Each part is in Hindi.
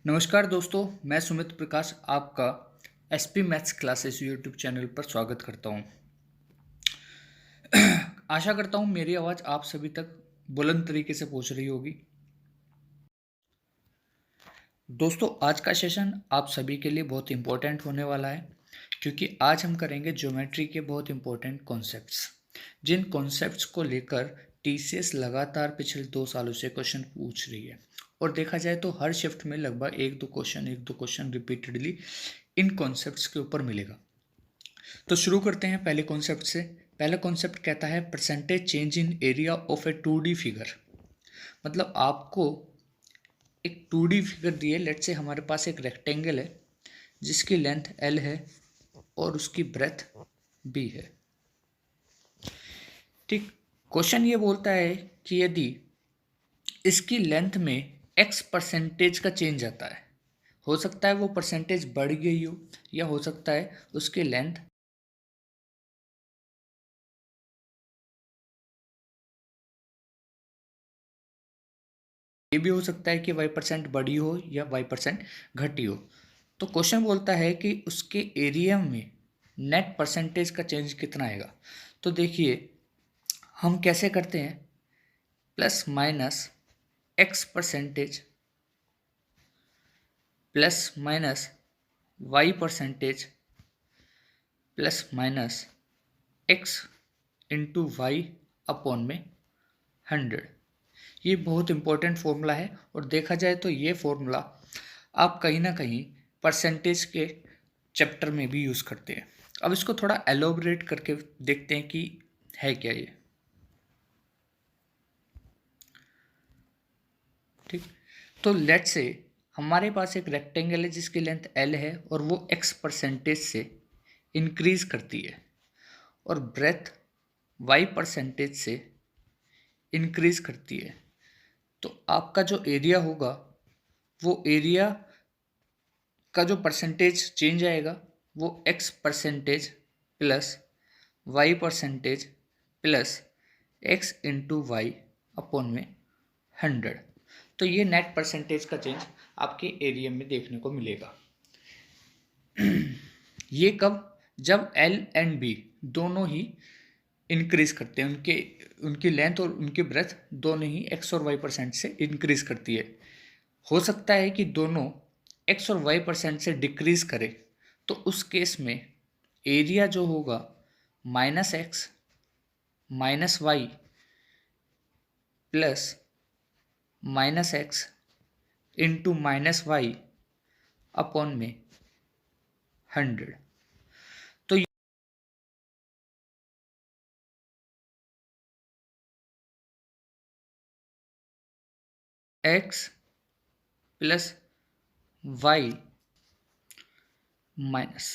नमस्कार दोस्तों, मैं सुमित प्रकाश आपका SP maths classes YouTube channel पर स्वागत करता हूं। आशा करता हूं मेरी आवाज़ आप सभी तक बुलंद तरीके से पहुंच रही होगी। दोस्तों, आज का सेशन आप सभी के लिए बहुत इम्पोर्टेंट होने वाला है क्योंकि आज हम करेंगे ज्योमेट्री के बहुत इम्पोर्टेंट कॉन्सेप्ट्स, जिन कॉन्सेप्ट्स को लेकर टीसीएस लगातार पिछले 2 सालों से क्वेश्चन पूछ रही है और देखा जाए तो हर शिफ्ट में लगभग एक दो क्वेश्चन रिपीटेडली इन कॉन्सेप्ट्स के ऊपर मिलेगा। तो शुरू करते हैं पहले कॉन्सेप्ट से। पहला कॉन्सेप्ट कहता है percentage change in area of A 2D figure. मतलब आपको एक 2D फिगर दी है। लेट्स से हमारे पास एक रेक्टेंगल है जिसकी लेंथ L है और उसकी ब्रेथ B है। ठीक, क्वेश्चन ये बोलता है कि यदि इसकी लेंथ में x परसेंटेज का चेंज आता है, हो सकता है वो परसेंटेज बढ़ गई हो या हो सकता है उसकी लेंथ ये भी हो सकता है कि y% बढ़ी हो या y% घटी हो। तो क्वेश्चन बोलता है कि उसके एरिया में नेट परसेंटेज का चेंज कितना आएगा। तो देखिए हम कैसे करते हैं, plus minus x percentage plus minus y percentage plus minus x into y upon में 100। ये बहुत इंपॉर्टेंट फॉर्मूला है और देखा जाए तो ये फॉर्मूला आप कहीं ना कहीं परसेंटेज के चैप्टर में भी यूज़ करते हैं। अब इसको थोड़ा एलोबरेट करके देखते हैं कि है क्या ये। ठीक, तो लेट्स से हमारे पास एक रेक्टेंगल है जिसकी लेंथ L है और वो x परसेंटेज से इंक्रीज करती है और ब्रेथ y परसेंटेज से इंक्रीज करती है। तो आपका जो एरिया होगा वो एरिया का जो परसेंटेज चेंज आएगा वो x percentage plus y percentage plus x into y upon में 100। तो ये नेट परसेंटेज का चेंज आपके एरिया में देखने को मिलेगा। ये कब, जब L एंड B दोनों ही इंक्रीज करते हैं, उनकी लेंथ और उनकी ब्रेथ दोनों ही x और y परसेंट से इंक्रीज करती है। हो सकता है कि दोनों x और y परसेंट से डिक्रीज करे, तो उस केस में एरिया जो होगा minus x minus y plus minus x into minus y upon में 100। तो x प्लस वाई माइनस,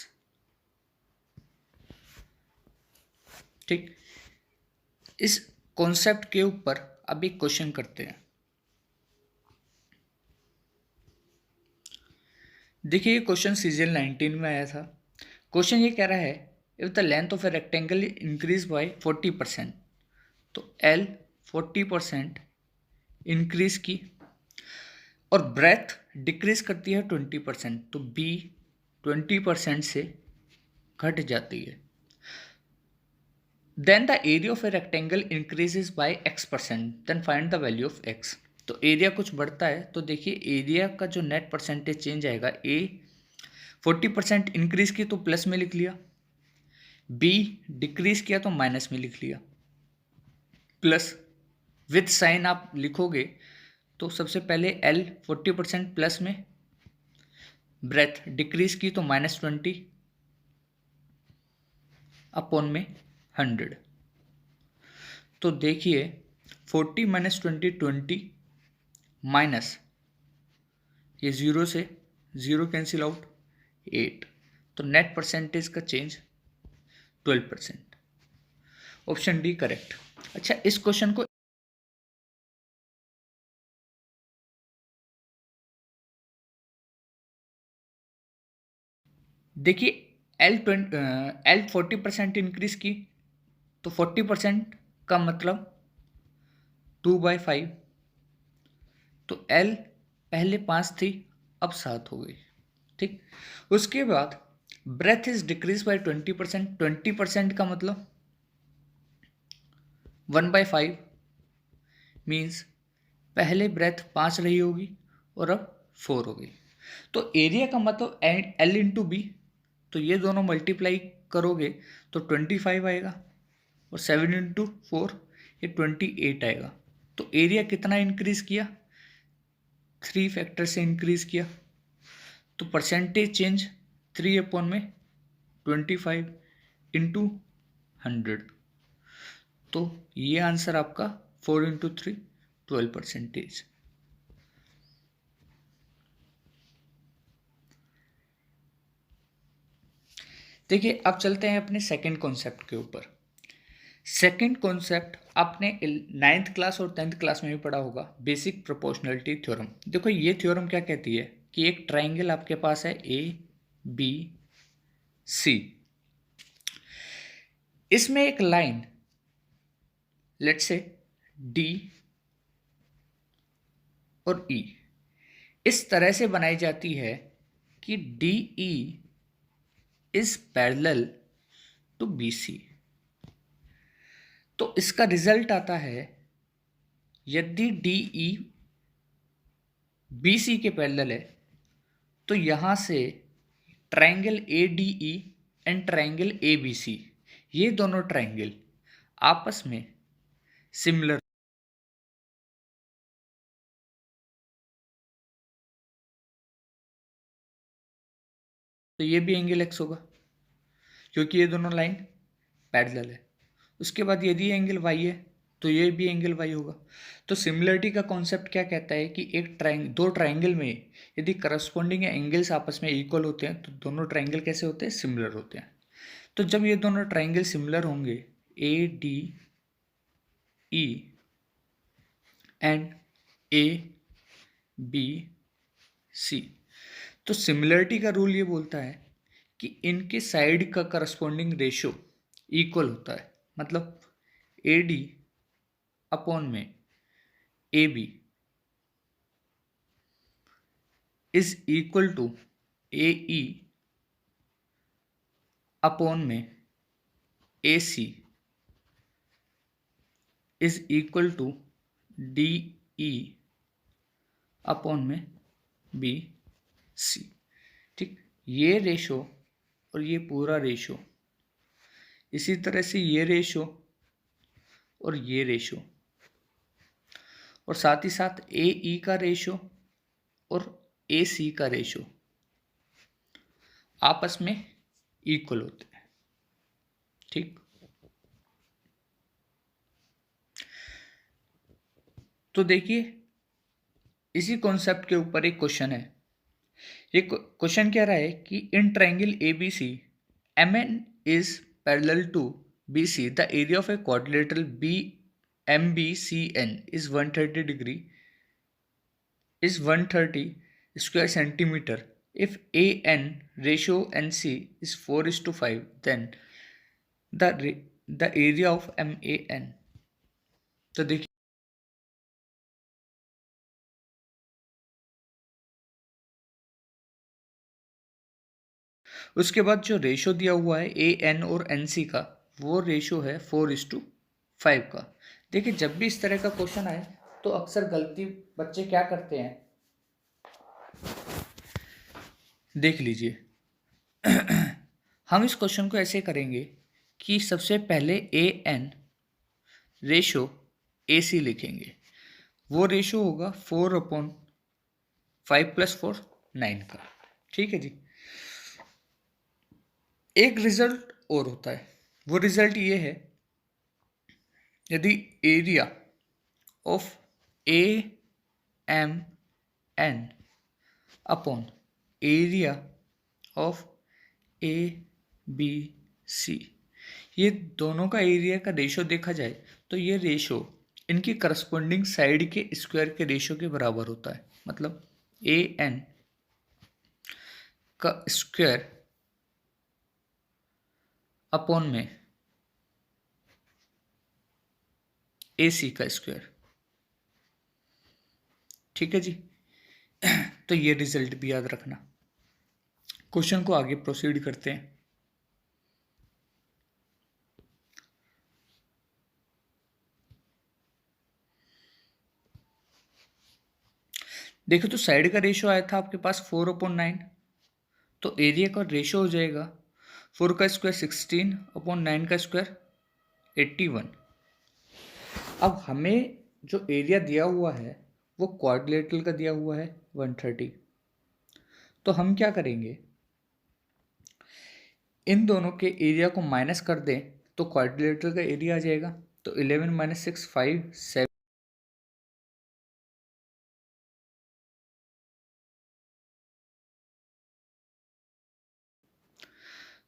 ठीक, इस कॉन्सेप्ट के ऊपर अब एक क्वेश्चन करते हैं। देखिए ये क्वेश्चन सीजन 19 में आया था। क्वेश्चन ये कह रहा है if the length of a rectangle increase by 40%, तो L 40% इंक्रीज की और ब्रेथ डिक्रीज करती है 20%, तो B 20% से घट जाती है। Then the area of a rectangle increases by x%, then find the value of x। तो एरिया कुछ बढ़ता है, तो देखिए एरिया का जो नेट परसेंटेज चेंज आएगा, A 40% इंक्रीज की तो प्लस में लिख लिया, B डिक्रीज किया तो माइनस में लिख लिया। प्लस विथ साइन आप लिखोगे तो सबसे पहले L 40% प्लस में, ब्रेथ डिक्रीज की तो -20 अपॉन में 100। तो देखिए 40 माइनस 20 20 माइनस ये 0 से 0 कैंसिल आउट 8, तो नेट परसेंटेज का चेंज 12%। Option D correct. अच्छा, इस क्वेश्चन को देखिए L 40% इंक्रीज की तो 40% का मतलब 2/5, तो L पहले 5 थी अब 7 हो गई। ठीक, उसके बाद ब्रेथ इज डिक्रीज बाय 20%। 20% का मतलब 1/5 मीन्स पहले ब्रेथ 5 रही होगी और अब 4 हो गई। तो एरिया का मतलब L इंटू बी, तो ये दोनों मल्टीप्लाई करोगे तो 25 आएगा, और 7 इंटू 4 ये 28 आएगा। तो एरिया कितना इंक्रीज किया? 3 फैक्टर से इंक्रीज किया। तो परसेंटेज चेंज 3/25 इंटू 100। तो ये आंसर आपका 4 इंटू 3 12%। देखिए, अब चलते हैं अपने सेकंड कॉन्सेप्ट के ऊपर। सेकंड कॉन्सेप्ट आपने 9th क्लास और 10th क्लास में भी पढ़ा होगा, बेसिक प्रोपोर्शनलिटी थ्योरम। देखो ये थ्योरम क्या कहती है कि एक ट्राइंगल आपके पास है ए बी सी, इसमें एक लाइन लेट्स से डी और ई इस तरह से बनाई जाती है कि D E is parallel to B C. तो इसका रिजल्ट आता है यदि डी ई बी सी के पैरेलल है तो यहां से triangle A D E and triangle A B C, ये दोनों ट्राइंगल आपस में सिमिलर। तो ये भी एंगल एक्स होगा क्योंकि ये दोनों लाइन पैरेलल है। उसके बाद यदि एंगल वाई है तो ये भी एंगल वाई होगा। तो सिमिलरिटी का कॉन्सेप्ट क्या कहता है कि दो ट्राइंगल में यदि करस्पॉन्डिंग एंगल्स आपस में इक्वल होते हैं तो दोनों ट्राइंगल कैसे होते हैं? सिमिलर होते हैं। तो जब ये दोनों ट्राइंगल सिमिलर होंगे A D E and A B C, तो सिमिलरिटी का रूल ये बोलता है कि इनके साइड का करस्पॉन्डिंग रेशियो इक्वल होता है। मतलब ए डी अपॉन में A B is equal to A E upon में A C is equal to D E upon में बी सी। ठीक, ये रेशो और ये पूरा रेशो, इसी तरह से ये रेशो और ये रेशो, और साथ ही साथ ए ई का रेशो और ए सी का रेशो आपस में इक्वल होते हैं। ठीक, तो देखिए इसी कॉन्सेप्ट के ऊपर एक क्वेश्चन है। ये क्वेश्चन कह रहा है कि in triangle A B C M N is parallel to B C, the area of a quadrilateral B M B C N is 130 degree is 130 square centimeter. If AN ratio NC is 4:5, then the area of MAN। तो देखिए उसके बाद जो रेशो दिया हुआ है AN और NC का, वो रेशो है 4:5 का। देखिए जब भी इस तरह का क्वेश्चन आए तो अक्सर गलती बच्चे क्या करते हैं, देख लीजिए हम इस क्वेश्चन को ऐसे करेंगे कि सबसे पहले AN रेशो AC लिखेंगे। वो रेशो होगा 4/5 + 4 9 का। ठीक है जी। एक रिजल्ट और होता है, वो रिजल्ट ये है यदि area of A M N upon area of A B C, ये दोनों का एरिया का रेशो देखा जाए तो ये रेशो इनकी करस्पॉन्डिंग साइड के स्क्वायर के रेशो के बराबर होता है। मतलब ए एन का स्क्वायर अपॉन में ए सी का स्क्वायर। ठीक है जी। तो ये रिजल्ट भी याद रखना। क्वेश्चन को आगे प्रोसीड करते हैं। देखो तो साइड का रेशियो आया था आपके पास 4/9, तो एरिया का रेशियो हो जाएगा 4 का स्क्वायर 16/9 का स्क्वायर 81। अब हमें जो एरिया दिया हुआ है वो क्वाड्रिलेटरल का दिया हुआ है 130। तो हम क्या करेंगे, इन दोनों के एरिया को माइनस कर दें तो क्वाड्रिलेटरल का एरिया आ जाएगा। तो 11 - 6 5 7।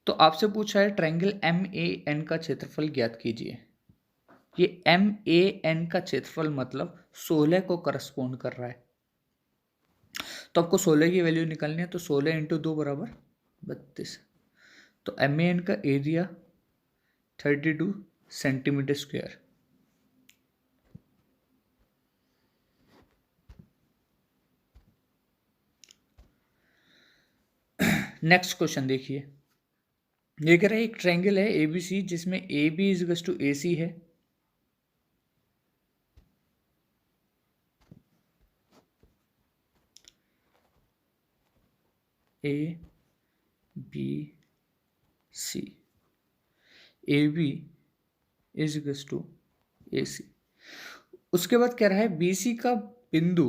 तो आपसे पूछा है ट्रायंगल MAN का क्षेत्रफल ज्ञात कीजिए। ये MAN का क्षेत्रफल मतलब 16 को करस्पॉन्ड कर रहा है। तो आपको 16 की वैल्यू निकालनी है, तो 16 × 2 = 32। तो MAN का area 32 centimetre square. Next question देखिए, ये कह रहा है एक ट्रायंगल है ABC जिसमें AB = AC है। ABC AB = AC। उसके बाद कह रहा है BC का बिंदु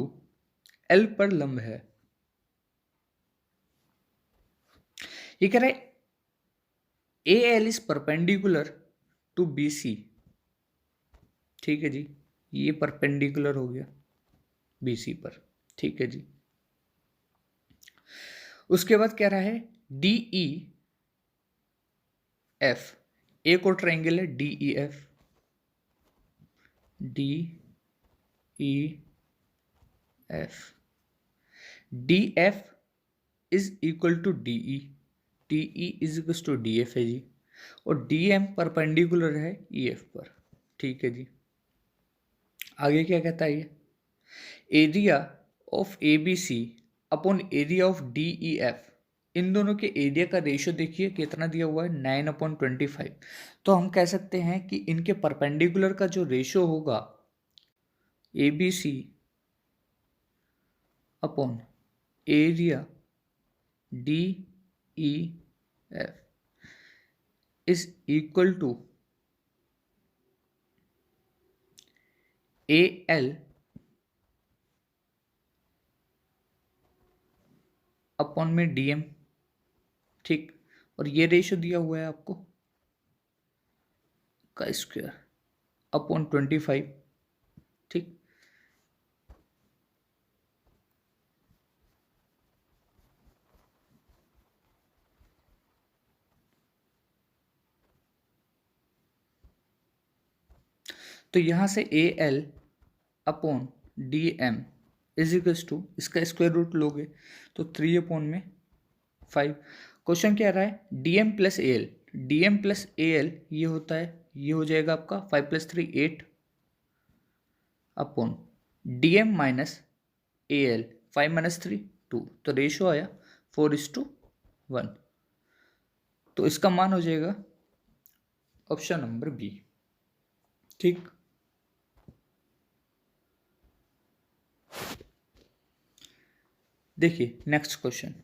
L पर लंब है। ये कह रहा है AL is perpendicular to BC। ठीक है जी, ये परपेंडिकुलर हो गया BC पर। ठीक है जी। उसके बाद कह रहा है DEF, एक और ट्रायंगल है DEF। DEF DF is equal to DE, DE is equal to DF है जी। और DM परपेंडिकुलर है EF पर। ठीक है जी। आगे क्या कहता है ये, area of ABC upon area of DEF, इन दोनों के एरिया का रेशियो देखिए कितना दिया हुआ है 9/25। तो हम कह सकते हैं कि इनके परपेंडिकुलर का जो रेशियो होगा ABC upon area DEF is equal to AL upon में DM। ठीक, और ये रेशियो दिया हुआ है आपको का स्क्वायर अपॉन 25। ठीक, तो यहां से AL upon DM is equals to, इसका स्क्वायर रूट लोगे तो 3/5। क्वेश्चन क्या रहा है, DM + AL, DM + AL ये होता है, ये हो जाएगा आपका 5 + 3 8 अपॉन DM - AL 5 - 3 2। तो रेशियो आया 4:1। तो इसका मान हो जाएगा ऑप्शन नंबर बी। ठीक, देखिए नेक्स्ट क्वेश्चन,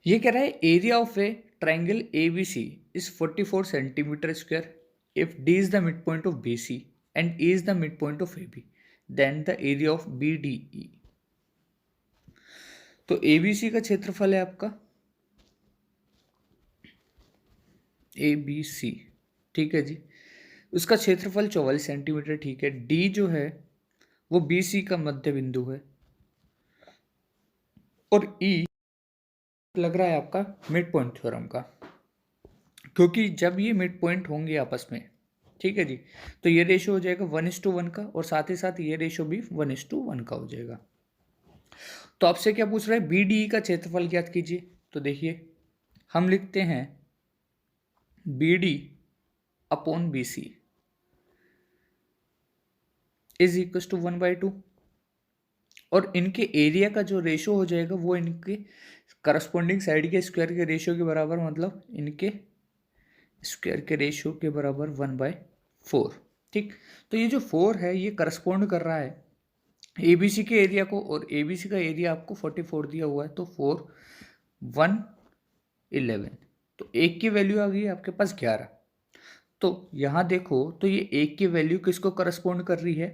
ये कह रहा है area of a triangle ABC is 44 centimetre square if D is the midpoint of BC and E is the midpoint of AB, then the area of BDE। तो ABC का क्षेत्रफल है आपका ABC। ठीक है जी, उसका क्षेत्रफल 44 सेंटीमीटर। ठीक है, D जो है वो BC का मध्य बिंदु है और E लग रहा है आपका मिड पॉइंट थ्योरम का, क्योंकि जब ये मिड पॉइंट होंगे आपस में, ठीक है जी, तो ये रेशियो हो जाएगा 1:1 का, और साथ ही साथ ये रेशियो भी 1:1 का हो जाएगा। तो आपसे क्या पूछ रहा है, BDE का क्षेत्रफल ज्ञात कीजिए। तो देखिए हम लिखते हैं BD upon BC is equal to 1/2। और इनके एरिया का जो रेशो हो जाएगा वो इनके करस्पॉन्डिंग साइड के स्क्वायर के रेशियो के बराबर, मतलब इनके स्क्वायर के रेशियो के बराबर 1/4। ठीक, तो ये जो 4 है ये करस्पॉन्ड कर रहा है ए बी सी के एरिया को, और ए बी सी का एरिया आपको 44 दिया हुआ है, तो 4 1 11, तो एक की वैल्यू आ गई आपके पास 11। तो यहाँ देखो तो ये एक की वैल्यू किसको करस्पॉन्ड कर रही है,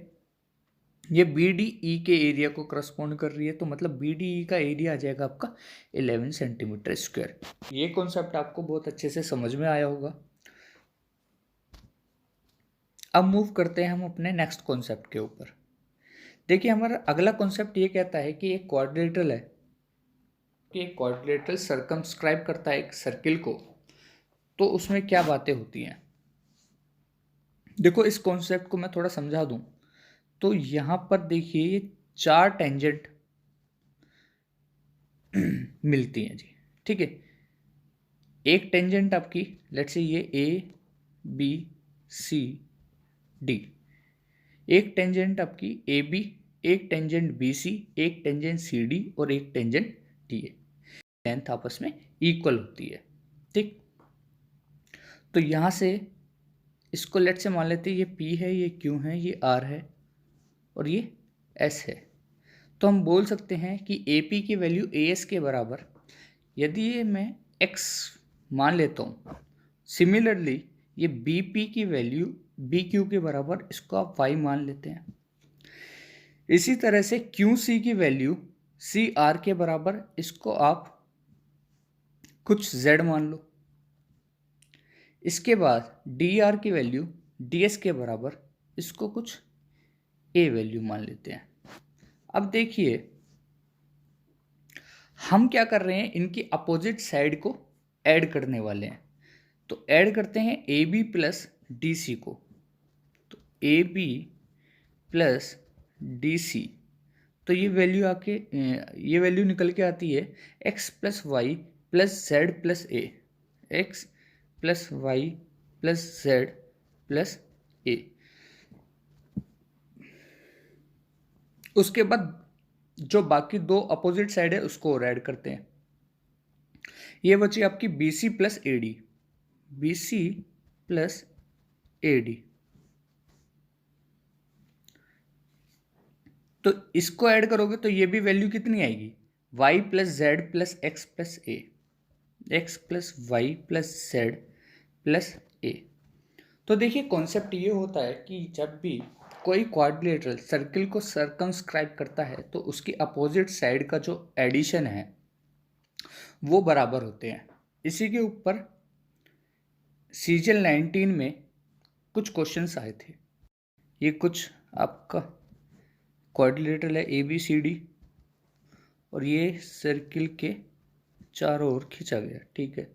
ये बी डी ई के एरिया को करस्पॉन्ड कर रही है, तो मतलब बी डी ई का एरिया आ जाएगा आपका 11 सेंटीमीटर स्क्वायर। ये कॉन्सेप्ट आपको बहुत अच्छे से समझ में आया होगा। अब मूव करते हैं हम अपने नेक्स्ट कॉन्सेप्ट के ऊपर। देखिए हमारा अगला कॉन्सेप्ट ये कहता है कि एक क्वाड्रिलेटरल है, कि एक क्वाड्रिलेटरल सर्कमस्क्राइब करता है एक सर्किल को, तो उसमें क्या बातें होती हैं। देखो इस कॉन्सेप्ट को मैं थोड़ा समझा दूं, तो यहाँ पर देखिए ये 4 टेंजेंट मिलती हैं जी। ठीक है, एक टेंजेंट आपकी लेट्स से ये ए बी सी डी, एक टेंजेंट आपकी ए बी, एक टेंजेंट बी सी, एक टेंजेंट सी डी और एक टेंजेंट डी ए। लेंथ आपस में इक्वल होती है। ठीक, तो यहाँ से इसको लेट से मान लेते हैं ये P है, ये Q है, ये R है और ये S है। तो हम बोल सकते हैं कि AP की वैल्यू AS के बराबर, यदि ये मैं X मान लेता हूँ, सिमिलरली ये BP की वैल्यू BQ के बराबर, इसको आप Y मान लेते हैं। इसी तरह से QC की वैल्यू CR के बराबर, इसको आप कुछ Z मान लो। इसके बाद डी आर की वैल्यू डी एस के बराबर, इसको कुछ ए वैल्यू मान लेते हैं। अब देखिए हम क्या कर रहे हैं, इनकी अपोजिट साइड को ऐड करने वाले हैं। तो ऐड करते हैं A B plus D C को, तो A B plus D C, तो ये वैल्यू निकल के आती है X plus Y plus Z plus A, X plus Y plus Z plus A. उसके बाद जो बाकी दो अपोजिट साइड है उसको और ऐड करते हैं। ये बची आपकी B C plus A D, B C plus A D, तो इसको ऐड करोगे तो ये भी वैल्यू कितनी आएगी, y plus Z plus X plus A, X plus Y plus Z plus A. तो देखिए कॉन्सेप्ट ये होता है कि जब भी कोई क्वाड्रिलेटरल सर्किल को सर्कमस्क्राइब करता है तो उसकी अपोजिट साइड का जो एडिशन है वो बराबर होते हैं। इसी के ऊपर सीजल 19 में कुछ क्वेश्चंस आए थे। ये कुछ आपका क्वाड्रिलेटरल है ए बी सी डी, और ये सर्किल के चारों ओर खींचा गया। ठीक है,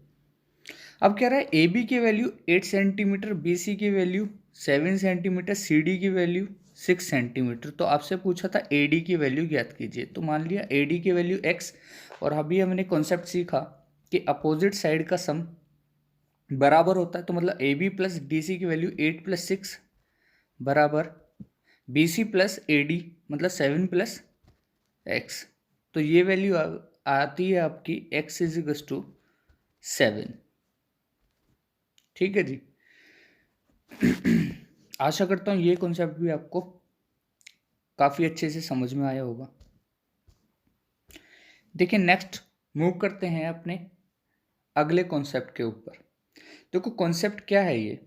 अब कह रहा है ए बी की वैल्यू 8 सेंटीमीटर, बी सी की वैल्यू 7 सेंटीमीटर, सी डी की वैल्यू 6 सेंटीमीटर। तो आपसे पूछा था ए डी की वैल्यू ज्ञात कीजिए, तो मान लिया ए डी की वैल्यू x, और अभी हमने कॉन्सेप्ट सीखा कि अपोजिट साइड का सम बराबर होता है, तो मतलब A B plus D C की वैल्यू 8 प्लस 6 बराबर B C plus A D मतलब 7 प्लस एक्स। तो ये वैल्यू आती है आपकी x इज इक्वल्स टू 7। ठीक है जी, आशा करता हूँ ये कॉन्सेप्ट भी आपको काफ़ी अच्छे से समझ में आया होगा। देखिए नेक्स्ट मूव करते हैं अपने अगले कॉन्सेप्ट के ऊपर। देखो कॉन्सेप्ट क्या है ये,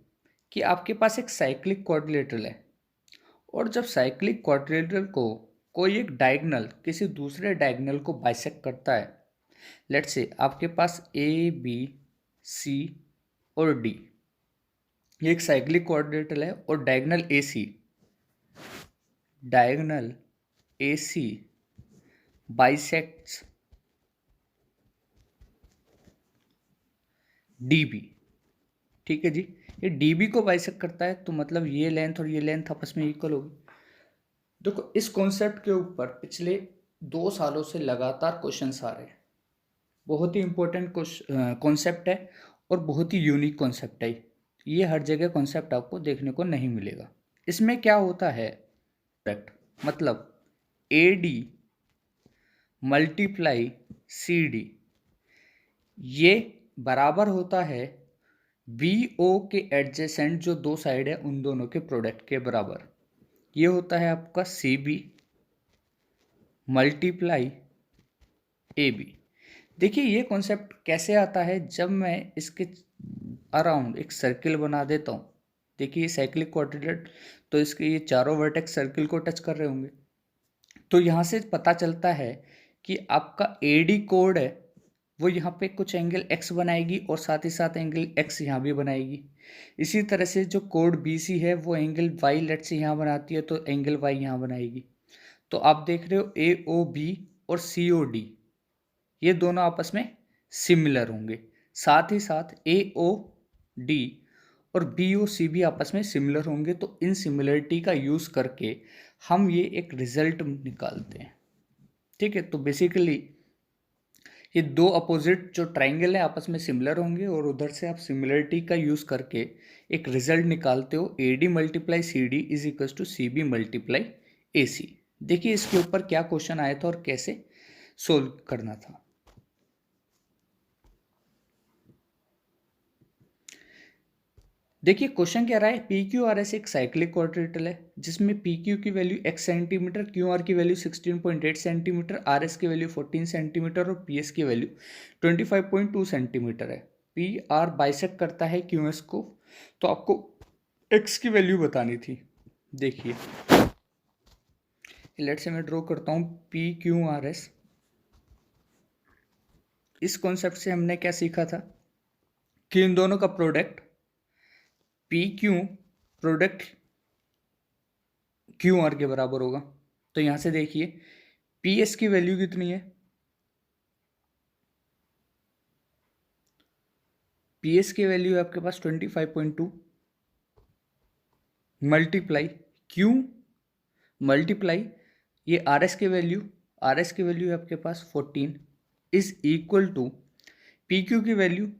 कि आपके पास एक साइक्लिक क्वाड्रिलेटरल है, और जब साइक्लिक क्वाड्रिलेटरल को कोई एक डायगोनल किसी दूसरे डायगोनल को बाइसेक्ट करता है, लेट्स से आपके पास ए बी सी और डी, ये एक साइक्लिक क्वाड्रिलेटरल है, और diagonal A C bisects D B. ठीक है जी, ये डी बी को बाइसेक्ट करता है, तो मतलब ये लेंथ और ये लेंथ आपस में इक्वल होगी। देखो इस कॉन्सेप्ट के ऊपर पिछले 2 सालों से लगातार क्वेश्चंस आ रहे हैं। बहुत ही इंपॉर्टेंट कॉन्सेप्ट है और बहुत ही यूनिक कॉन्सेप्ट है। ये हर जगह कॉन्सेप्ट आपको देखने को नहीं मिलेगा। इसमें क्या होता है, मतलब A D multiply C D, ये बराबर होता है बी ओ के एडजेसेंट जो दो साइड है उन दोनों के प्रोडक्ट के बराबर। ये होता है आपका C B multiply A B. देखिए ये कॉन्सेप्ट कैसे आता है, जब मैं इसके अराउंड एक सर्किल बना देता हूँ। देखिए ये साइक्लिक क्वाड्रिलेट, तो इसके ये चारों वर्टेक्स सर्किल को टच कर रहे होंगे, तो यहाँ से पता चलता है कि आपका ए डी कोड है वो यहाँ पे कुछ एंगल x बनाएगी और साथ ही साथ एंगल x यहाँ भी बनाएगी। इसी तरह से जो कोड बी सी है वो एंगल y लेट से यहाँ बनाती है, तो एंगल y यहाँ बनाएगी। तो आप देख रहे हो ए ओ बी और सी ओ डी ये दोनों आपस में सिमिलर होंगे, साथ ही साथ ए ओ डी और बी ओ सी भी आपस में सिमिलर होंगे। तो इन सिमिलरिटी का यूज़ करके हम ये एक रिजल्ट निकालते हैं। ठीक है, तो बेसिकली ये दो अपोजिट जो ट्राइंगल है आपस में सिमिलर होंगे और उधर से आप सिमिलरिटी का यूज़ करके एक रिजल्ट निकालते हो, A D multiply C D is equal to C B multiply A C. देखिए इसके ऊपर क्या क्वेश्चन आया था और कैसे सोल्व करना था। देखिए क्वेश्चन क्या रहा है, पी क्यू आर एस एक साइक्लिक क्वाड्रेटल है जिसमें पी क्यू की value x centimetre, Q R की वैल्यू 16.8 सेंटीमीटर, आर एस की वैल्यू 14 सेंटीमीटर और पी एस की वैल्यू 25.2 सेंटीमीटर है। पी आर बाइसेक्ट करता है क्यू एस को, तो आपको x की वैल्यू बतानी थी। देखिए लेट से मैं ड्रॉ करता हूँ पी क्यू आर एस। इस कॉन्सेप्ट से हमने क्या सीखा था कि इन दोनों का product P Q product Q R के बराबर होगा। तो यहां से देखिए पी एस की वैल्यू कितनी है, पी एस की वैल्यू है आपके पास 25.2 मल्टीप्लाई क्यू मल्टीप्लाई ये आर एस की वैल्यू, आर एस की वैल्यू है आपके पास 14 is equal to P Q की वैल्यू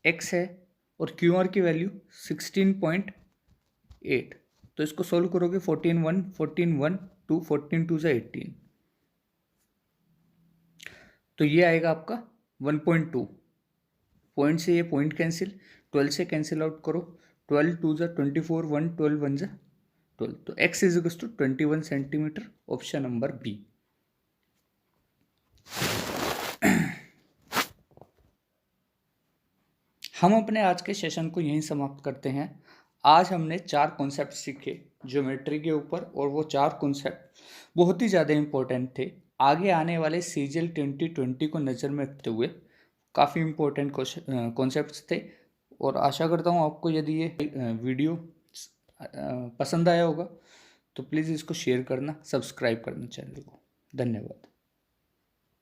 x है और क्यू आर की वैल्यू 16.8। तो इसको सोल्व करोगे 14 1 2 14 2 से 18, तो ये आएगा आपका 1.2। पॉइंट से ये पॉइंट कैंसिल, 12 से कैंसिल आउट करो, 12 2 जा 24 1 12 1 जा 12, तो x is equal to 21 centimetre, option number B. हम अपने आज के सेशन को यहीं समाप्त करते हैं। आज हमने 4 कॉन्सेप्ट सीखे ज्योमेट्री के ऊपर और वो 4 कॉन्सेप्ट बहुत ही ज़्यादा इम्पोर्टेंट थे। आगे आने वाले सीजीएल 2020 को नज़र में रखते हुए काफ़ी इम्पोर्टेंट कॉन्सेप्ट्स थे और आशा करता हूँ आपको यदि ये वीडियो पसंद आया होगा तो प्लीज़ इसको शेयर करना, सब्सक्राइब करना चैनल को। धन्यवाद।